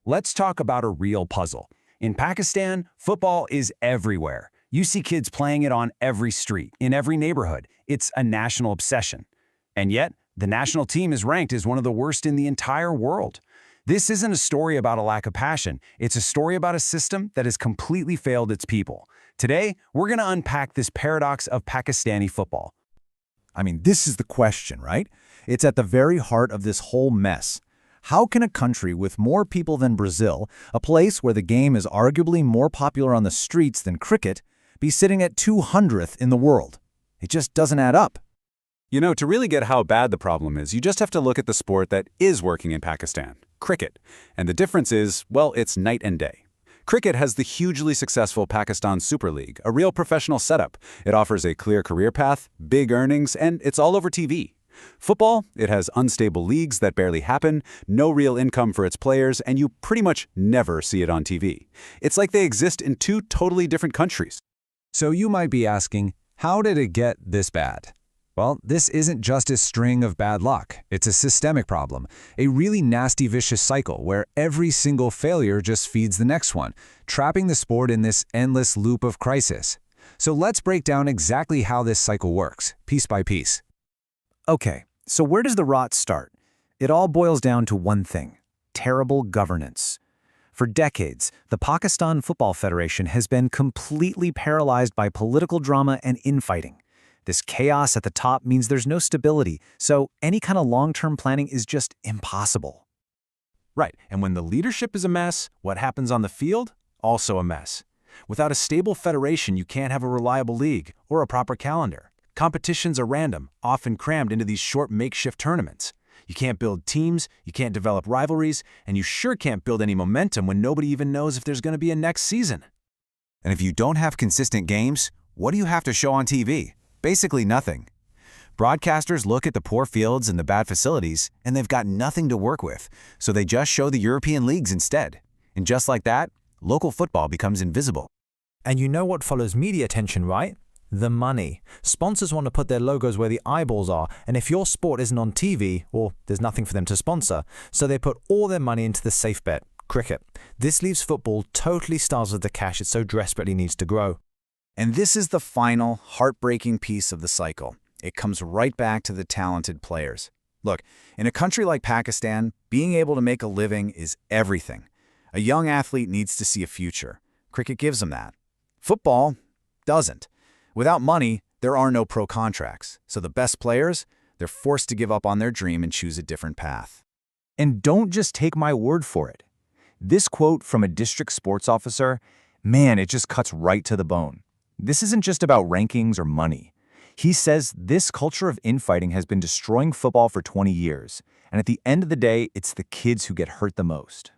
Let's talk about a real puzzle. In Pakistan, football is everywhere. You see kids playing it on every street, in every neighborhood. It's a national obsession. And yet, the national team is ranked as one of the worst in the entire world. This isn't a story about a lack of passion. It's a story about a system that has completely failed its people. Today, we're going to unpack this paradox of Pakistani football. This is the question, right? It's at the very heart of this whole mess. How can a country with more people than Brazil, a place where the game is arguably more popular on the streets than cricket, be sitting at 200th in the world? It just doesn't add up. To really get how bad the problem is, you just have to look at the sport that is working in Pakistan, cricket. And the difference is, well, it's night and day. Cricket has the hugely successful Pakistan Super League, a real professional setup. It offers a clear career path, big earnings, and it's all over TV. Football, it has unstable leagues that barely happen, no real income for its players, and you pretty much never see it on TV. It's like they exist in two totally different countries. So you might be asking, how did it get this bad? Well, this isn't just a string of bad luck. It's a systemic problem, a really nasty vicious cycle where every single failure just feeds the next one, trapping the sport in this endless loop of crisis. So let's break down exactly how this cycle works, piece by piece. Okay, so where does the rot start? It all boils down to one thing: terrible governance. For decades, the Pakistan Football Federation has been completely paralyzed by political drama and infighting. This chaos at the top means there's no stability, so any kind of long-term planning is just impossible. Right, and when the leadership is a mess, what happens on the field? Also a mess. Without a stable federation, you can't have a reliable league or a proper calendar. Competitions are random, often crammed into these short makeshift tournaments. You can't build teams, you can't develop rivalries, and you sure can't build any momentum when nobody even knows if there's going to be a next season. And if you don't have consistent games, what do you have to show on TV? Basically nothing. Broadcasters look at the poor fields and the bad facilities, and they've got nothing to work with, so they just show the European leagues instead. And just like that, local football becomes invisible. And you know what follows media attention, right? The money. Sponsors want to put their logos where the eyeballs are, and if your sport isn't on TV, or there's nothing for them to sponsor, so they put all their money into the safe bet, cricket. This leaves football totally starved of the cash it so desperately needs to grow. And this is the final, heartbreaking piece of the cycle. It comes right back to the talented players. Look, in a country like Pakistan, being able to make a living is everything. A young athlete needs to see a future. Cricket gives them that. Football doesn't. Without money, there are no pro contracts. So the best players, they're forced to give up on their dream and choose a different path. And don't just take my word for it. This quote from a district sports officer, man, it just cuts right to the bone. This isn't just about rankings or money. He says this culture of infighting has been destroying football for 20 years, and at the end of the day, it's the kids who get hurt the most.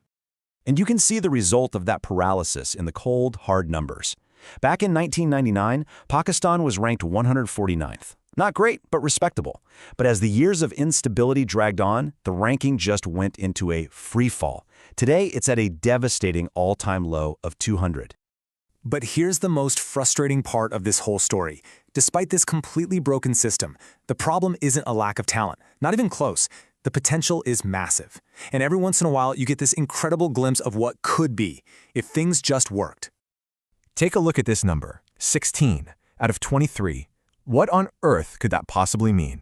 And you can see the result of that paralysis in the cold, hard numbers. Back in 1999, Pakistan was ranked 149th. Not great, but respectable. But as the years of instability dragged on, the ranking just went into a free fall. Today, it's at a devastating all-time low of 200. But here's the most frustrating part of this whole story. Despite this completely broken system, the problem isn't a lack of talent, not even close. The potential is massive. And every once in a while, you get this incredible glimpse of what could be if things just worked. Take a look at this number, 16 out of 23. What on earth could that possibly mean?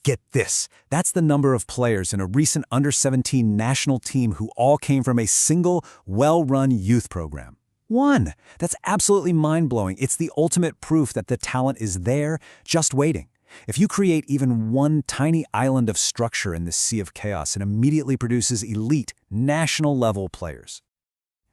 Get this, that's the number of players in a recent under-17 national team who all came from a single, well-run youth program. One! That's absolutely mind-blowing. It's the ultimate proof that the talent is there, just waiting. If you create even one tiny island of structure in this sea of chaos, it immediately produces elite, national-level players.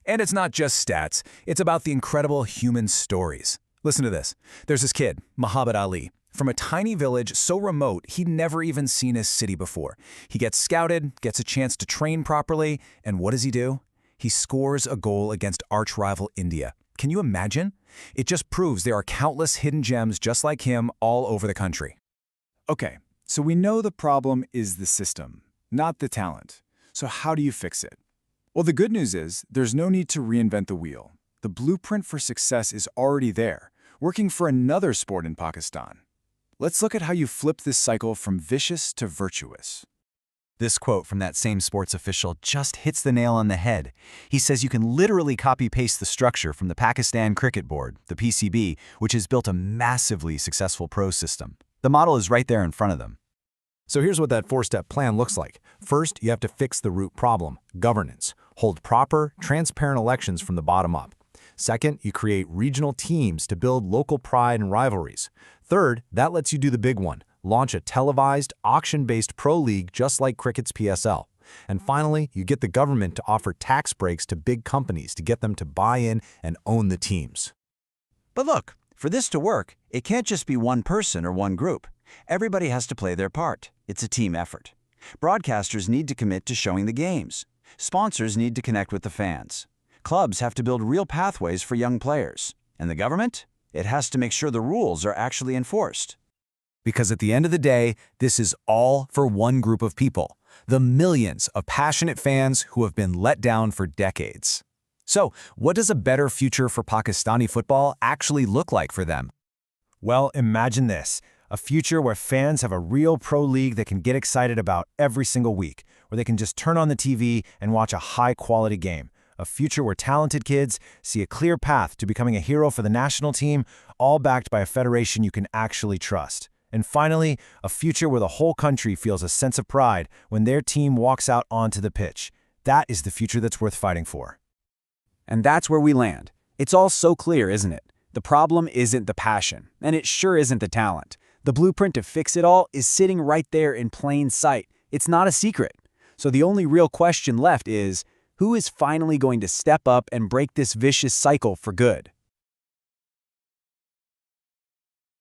And it's not just stats. It's about the incredible human stories. Listen to this. There's this kid, Muhammad Ali, from a tiny village so remote he'd never even seen his city before. He gets scouted, gets a chance to train properly, and what does he do? He scores a goal against arch-rival India. Can you imagine? It just proves there are countless hidden gems just like him all over the country. Okay, so we know the problem is the system, not the talent. So how do you fix it? Well, the good news is there's no need to reinvent the wheel. The blueprint for success is already there, working for another sport in Pakistan. Let's look at how you flip this cycle from vicious to virtuous. This quote from that same sports official just hits the nail on the head. He says you can literally copy-paste the structure from the Pakistan Cricket Board, the PCB, which has built a massively successful pro system. The model is right there in front of them. So here's what that four-step plan looks like. First, you have to fix the root problem, governance. Hold proper, transparent elections from the bottom up. Second, you create regional teams to build local pride and rivalries. Third, that lets you do the big one, launch a televised, auction-based pro league just like cricket's PSL. And finally, you get the government to offer tax breaks to big companies to get them to buy in and own the teams. But look, for this to work, it can't just be one person or one group. Everybody has to play their part. It's a team effort. Broadcasters need to commit to showing the games. Sponsors need to connect with the fans. Clubs have to build real pathways for young players. And the government? It has to make sure the rules are actually enforced. Because at the end of the day, this is all for one group of people, the millions of passionate fans who have been let down for decades. So, what does a better future for Pakistani football actually look like for them? Well, imagine this. A future where fans have a real pro league they can get excited about every single week, where they can just turn on the TV and watch a high-quality game. A future where talented kids see a clear path to becoming a hero for the national team, all backed by a federation you can actually trust. And finally, a future where the whole country feels a sense of pride when their team walks out onto the pitch. That is the future that's worth fighting for. And that's where we land. It's all so clear, isn't it? The problem isn't the passion, and it sure isn't the talent. The blueprint to fix it all is sitting right there in plain sight. It's not a secret. So the only real question left is, who is finally going to step up and break this vicious cycle for good?